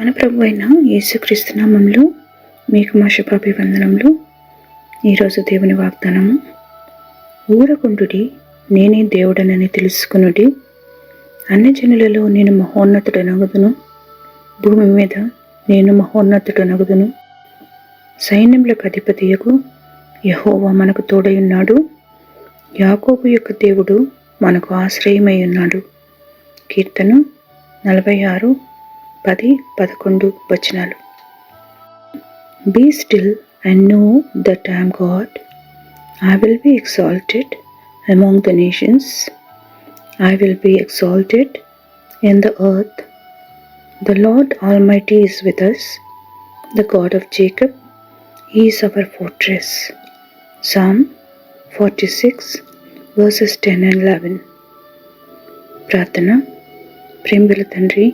మన ప్రభు అయిన యేసుక్రీస్తు నామములో మీకు మా శుభాభివందనములు. ఈరోజు దేవుని వాగ్దానము, ఊరకుండుడి, నేనే దేవుడనని తెలుసుకునుడి. అన్యజనులలో నేను మహోన్నతుడనగుదును, భూమి మీద నేను మహోన్నతుడనగుదును. సైన్యములకు అధిపతియగు యెహోవా మనకు తోడై ఉన్నాడు. యాకోబు యొక్క దేవుడు మనకు ఆశ్రయమై ఉన్నాడు. కీర్తన 46:10-11 వచనాలు. Be still and know that I am God. I will be exalted among the nations. I will be exalted in the earth. The Lord Almighty is with us. The God of Jacob, He is our fortress. Psalm 46:10-11. ప్రార్థన. ప్రేమగల తండ్రి,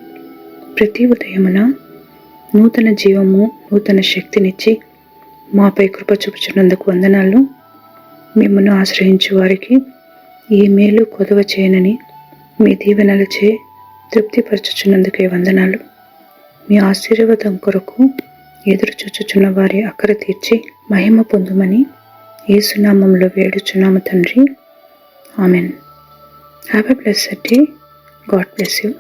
ప్రతి ఉదయమున నూతన జీవము, నూతన శక్తినిచ్చి మాపై కృప చూపుచున్నందుకు వందనాలు. మిమ్మల్ని ఆశ్రయించు వారికి ఈ మేలు కొదవ చేయనని మీ దీవెనలచే తృప్తిపరచుచున్నందుకే వందనాలు. మీ ఆశీర్వాదం కొరకు ఎదురు చూచుచున్న వారి అక్కర తీర్చి మహిమ పొందుమని యేసు నామములో వేడుచున్నాము తండ్రి. Amen. Have a blessed day. God bless you.